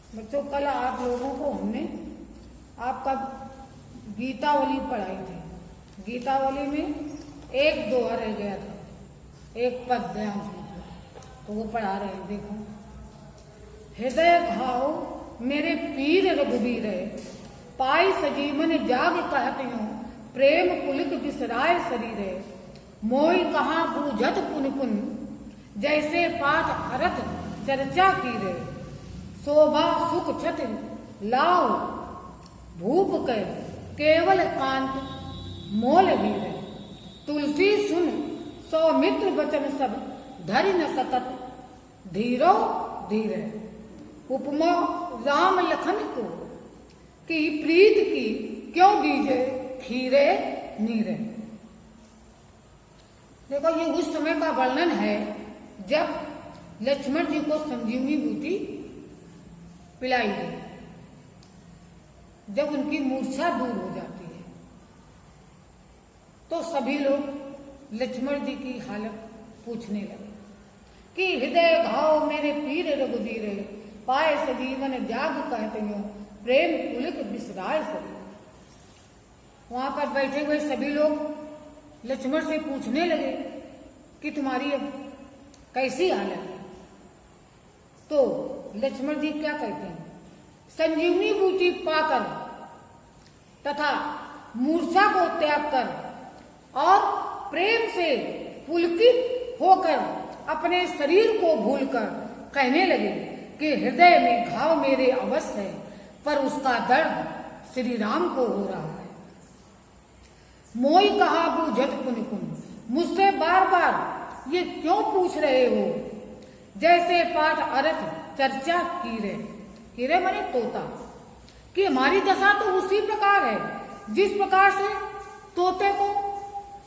बच्चों कल आप लोगों को हमने आपका गीतावली पढ़ाई थी। गीतावली में एक दोहा रह गया था, एक पद ध्यान से, तो वो पढ़ा रहे हैं। देखो, हृदय घाव मेरे पीर रघुबीर, पाई सजीवन जाग कहत यूं, प्रेम पुलक बिसराय शरीर, मोई कहाँ बूझत पुन पुन, जैसे पाठ हरत चर्चा की रे, शोभा सुख छत लाओ भूप कर, केवल कांत मोल हीरे, तुलसी सुन सौमित्र वचन सब, धरि न सकत धीरो धीरे। उपमा राम लखन को की प्रीत की, क्यों दीजे खीरे नीरे। देखो, ये उस समय का वर्णन है जब लक्ष्मण जी को संजीवनी बूटी पिलाई गई, जब उनकी मूर्छा दूर हो जाती है तो सभी लोग लक्ष्मण जी की हालत पूछने लगे कि हृदय घाव मेरे पीर रघुबीर, पाए सजीवन जाग कहते हो, प्रेम पुलक बिसराय शरीर। वहां पर बैठे हुए सभी लोग लक्ष्मण से पूछने लगे कि तुम्हारी अब कैसी हालत है। तो लक्ष्मण जी क्या कहते हैं, संजीवनी बूटी पाकर तथा मूर्छा को त्याग कर और प्रेम से पुलकित होकर अपने शरीर को भूलकर कहने लगे कि हृदय में घाव मेरे अवश्य है, पर उसका दर्द श्री राम को हो रहा है। मोई कहा बूझत पुन पुन, मुझसे बार बार ये क्यों पूछ रहे हो, जैसे पाठ अर्थ चर्चा कीरे, कीरे माने तोता, कि हमारी दशा तो उसी प्रकार है जिस प्रकार से तोते को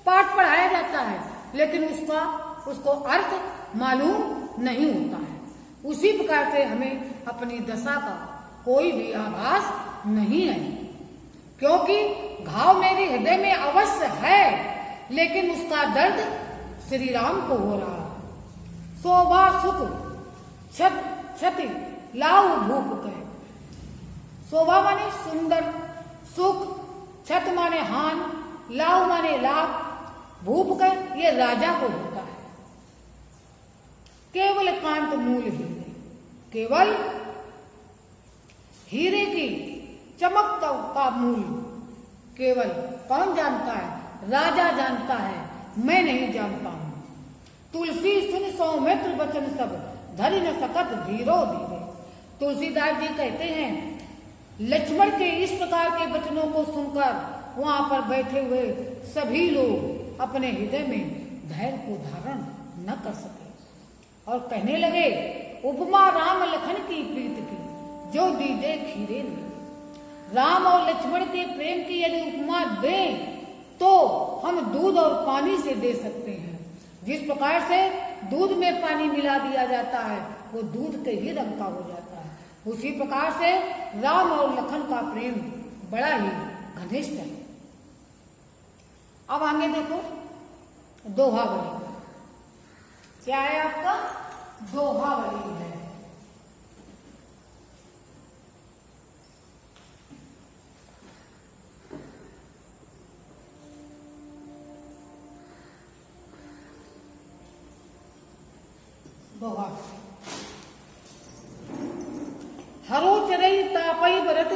पाठ पढ़ाया जाता है, लेकिन उसको अर्थ मालूम नहीं होता है। उसी प्रकार से हमें अपनी दशा का कोई भी आभास नहीं है, क्योंकि घाव मेरे हृदय में अवश्य है, लेकिन उसका दर्द श्री राम को हो रहा है। शोभा सुख छति लाऊ भूप कहे। शोभा माने सुंदर, सुख, छत माने हान, लाऊ माने लाभ, भूप कहे ये राजा को होता है। केवल कांत मूल हीरे, केवल हीरे की चमक का मूल केवल कौन जानता है, राजा जानता है, मैं नहीं जानता हूं। तुलसी सुन सौमित्र वचन सब, धरि न सकत धीरो धीरे। तुलसीदास जी कहते हैं, लक्ष्मण के इस प्रकार के वचनों को सुनकर वहां पर बैठे हुए सभी लोग अपने हृदय में धैर्य को धारण न कर सके और कहने लगे, उपमा राम लखन की प्रीत की, जो दीजे खीरे नहीं। राम और लक्ष्मण के प्रेम की यदि उपमा दें तो हम दूध और पानी से दे सकते हैं। जिस प्रकार से दूध में पानी मिला दिया जाता है वो दूध के ही रंग का हो जाता है, उसी प्रकार से राम और लखन का प्रेम बड़ा ही घनिष्ठ है। अब आगे देखो, दोहावली क्या है आपका, दोहावली है। दोहा, हरो चरई तापई व्रत,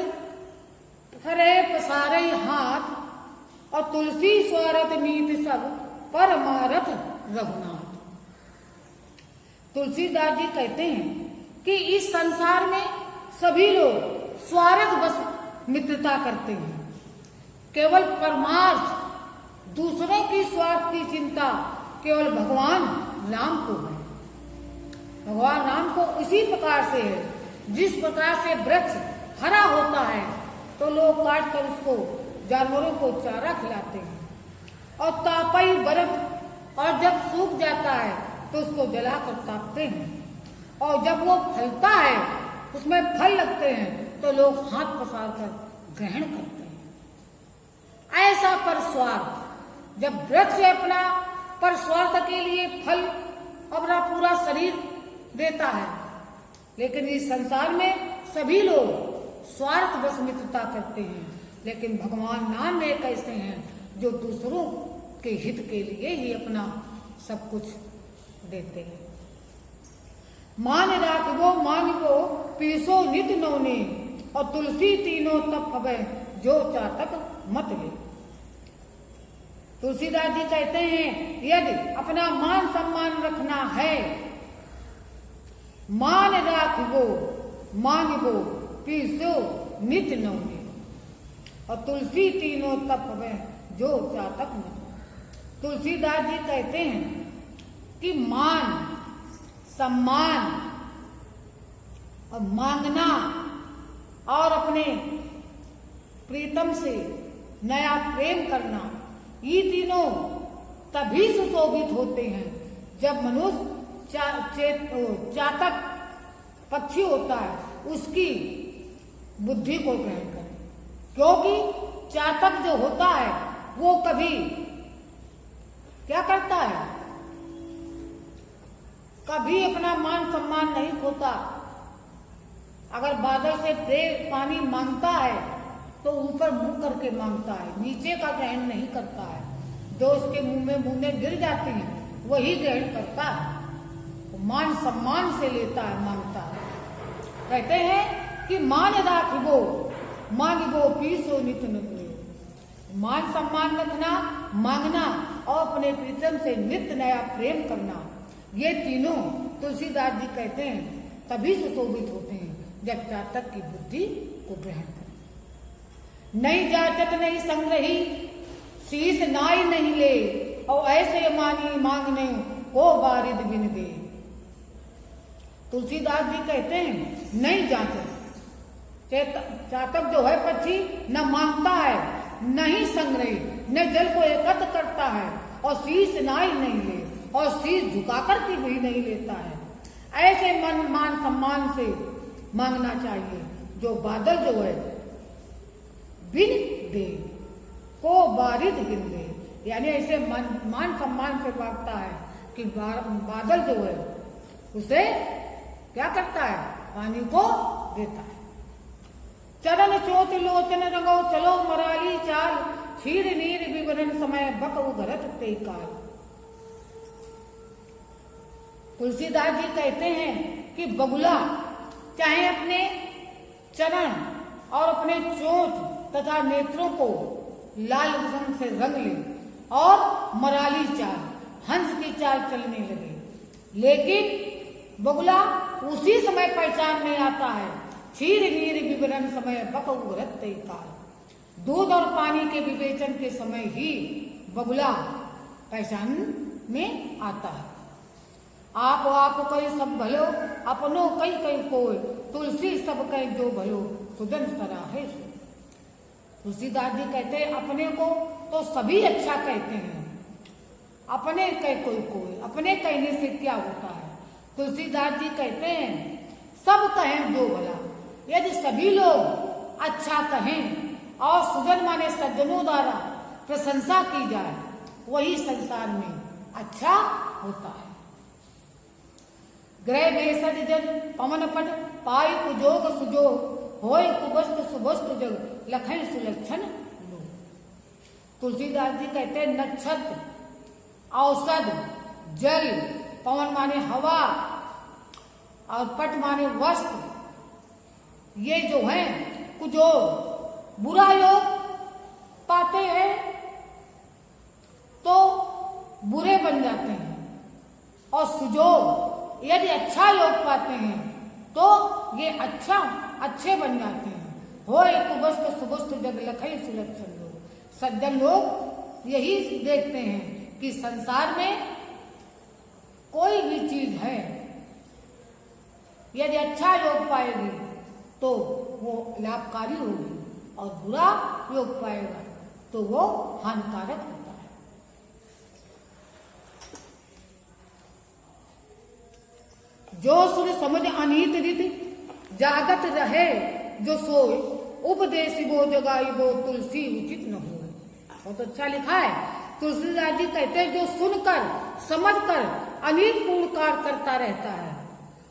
हरे पसारई हाथ, और तुलसी स्वारत मीत सब, परमारथ रघुनाथ। तुलसीदास जी कहते हैं कि इस संसार में सभी लोग स्वार्थ बस मित्रता करते हैं, केवल परमार्थ दूसरों की स्वार्थ की चिंता केवल भगवान राम को है। भगवान राम को इसी प्रकार से है, जिस प्रकार से वृक्ष हरा होता है तो लोग काट कर उसको जानवरों को चारा खिलाते हैं, और तापई बरत, और जब सूख जाता है तो उसको जलाकर तापते हैं, और जब वो फलता है उसमें फल लगते हैं तो लोग हाथ पसार कर ग्रहण करते हैं। ऐसा पर स्वार्थ, जब वृक्ष अपना पर स्वार्थ के लिए फल अपना पूरा शरीर देता है, लेकिन इस संसार में सभी लोग स्वार्थवश मित्रता करते हैं, लेकिन भगवान नाम एक ऐसे हैं जो दूसरों के हित के लिए ही अपना सब कुछ देते हैं। मान राखबो मांगबो पीसो नित नौने, और तुलसी तीनों तप हवे जो चातक मत ले। तुलसीदास जी कहते हैं यदि अपना मान सम्मान रखना है, मान राखबो मांगबो पीसो नित नौने, और तुलसी तीनों तप हवे जो चातक मत। तुलसीदास जी कहते हैं कि मान सम्मान और मांगना और अपने प्रीतम से नया प्रेम करना, ये तीनों तभी सुशोभित होते हैं जब मनुष्य चातक पक्षी होता है उसकी बुद्धि को ग्रहण करे। क्योंकि चातक जो होता है वो कभी क्या करता है, कभी अपना मान सम्मान नहीं खोता। अगर बादल से पानी मांगता है तो ऊपर मुंह करके मांगता है, नीचे का ग्रहण नहीं करता है। जो उसके मुंह में बूंदें गिर जाती हैं वही ग्रहण करता है, वो मान सम्मान से लेता है, मांगता है। कहते हैं कि मान राखबो मांगबो पीसो नित नौने, मान सम्मान रखना, मांगना और अपने प्रीतम से नित्य नया प्रेम करना, ये तीनों तुलसीदास जी कहते हैं तभी सुशोभित होते हैं जब चातक की बुद्धि को ग्रहण करें। नहीं जाचत नहीं संग्रही, शीश नाई नहीं ले, और ऐसे मानी मांगने को बारिद बिन दे। तुलसीदास जी कहते हैं नहीं जाचत, चातक जो है पक्षी न मांगता है, नहीं संग्रही, न जल को एकत्र करता है, और शीश नाई नहीं ले, और शीश झुकाकर के भी नहीं लेता है। ऐसे मन मान सम्मान से मांगना चाहिए जो बादल जो है बिन दे को बारिद बिन दे, यानी ऐसे मान सम्मान से मांगता है कि बादल जो है उसे क्या करता है, पानी को देता है। चरण चोच लोचन रंगो चलो मराली चाल, क्षीर नीर विवरण समय बक उगरत ते काल। तुलसीदास जी कहते हैं कि बगुला चाहे अपने चरण और अपने चोंच तथा नेत्रों को लाल रंग से रंग ले और मराली चाल, हंस की चाल चलने लगे, लेकिन बगुला उसी समय पहचान में आता है, क्षीर नीर विवरण समय बक उगरत ते काल। दूध और पानी के विवेचन के समय ही बगुला पहचान में आता है। आप कई सब भलो, अपनो कई कई कोय, तुलसी सब कई जो भलो, सुजन सराहे सो। तुलसीदास जी कहते हैं अपने को तो सभी अच्छा कहते हैं, अपने कह कोई कोय, अपने कहने से क्या होता है। तुलसीदास जी कहते हैं सब कहें जो भला, यदि सभी लोग अच्छा कहें और सुजन माने सज्जनों द्वारा प्रशंसा की जाए, वही संसार में अच्छा होता है। ग्रह भेषज जन पवन पट पाई कुजोग सुजो, होय कुबस्त सुबस्त जग लखन सुलक्षण लो। तुलसीदास जी कहते हैं नक्षत्र, औषध, जल, पवन माने हवा और पट माने वस्त्र, ये जो है कुजोग बुरा योग पाते हैं तो बुरे बन जाते हैं, और सुजोग यदि अच्छा योग पाते हैं तो ये अच्छे बन जाते हैं। होय कुबस्त सुबस्त जग लखई सुलक्षण लोग, सज्जन लोग यही देखते हैं कि संसार में कोई भी चीज है यदि अच्छा योग पाएगी तो वो लाभकारी होगी, और बुरा योग पाएगा तो वो हानिकारक होता है। जो सुर समझ अनीत रीति जागत रहे जो सोय, उपदेश वो जगाई वो तुलसी उचित न हो। बहुत अच्छा लिखा है। तुलसीदास जी कहते हैं जो सुनकर समझकर अनीत पूर्ण कार्य करता रहता है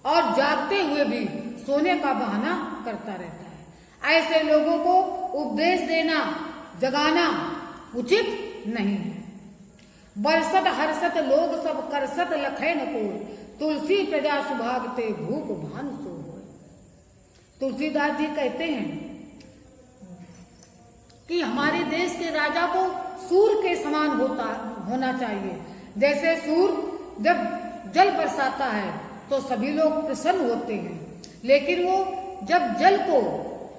और जागते हुए भी सोने का बहाना करता रहता है। ऐसे लोगों को उपदेश देना, जगाना उचित नहीं है। बरसत हर्षत लोग सब करसत लखैन को, तुलसी प्रजा सुभागते भूप भान सो होय। तुलसीदास जी कहते हैं कि हमारे देश के राजा को सूर्य के समान होना चाहिए। जैसे सूर्य जब जल बरसाता है तो सभी लोग प्रसन्न होते हैं, लेकिन वो जब जल को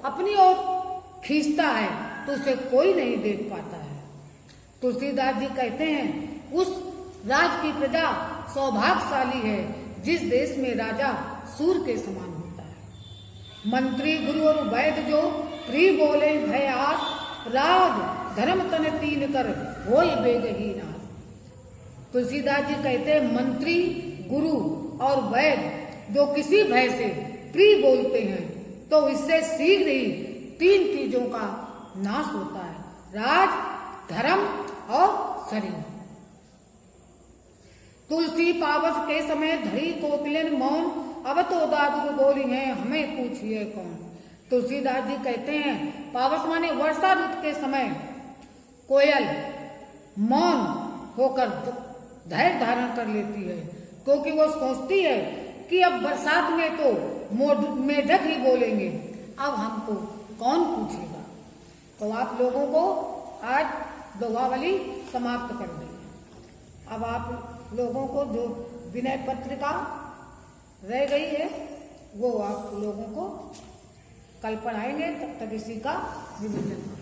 अपनी ओर खींचता है तो उसे कोई नहीं देख पाता है। तुलसीदास जी कहते हैं उस राज की प्रजा सौभाग्यशाली है जिस देश में राजा सूर्य के समान होता है। मंत्री गुरु और वैद्य जो प्रिय बोले भय आस, राज धर्म तन तीन कर होय बेगही नाश। तुलसीदास जी कहते हैं मंत्री, गुरु और वैद्य जो किसी भय से प्रिय बोलते हैं तो इससे शीघ्र ही तीन चीजों का नाश होता है, राज, धर्म और शरीर। तुलसी पावस के समय धरी कोकिलन मौन, अब तो दादू बोली हैं हमें पूछिए कौन। तुलसीदास जी कहते हैं पावस माने वर्षा ऋतु के समय कोयल मौन होकर धैर्य धारण कर लेती है, क्योंकि वो सोचती है कि अब बरसात में तो मेढक ही बोलेंगे, अब हमको कौन पूछेगा। तो आप लोगों को आज दोहावली समाप्त कर दी। अब आप लोगों को जो विनय पत्रिका रह गई है वो आप लोगों को कल पढ़ाएंगे, तब तक इसी का रिवीजन।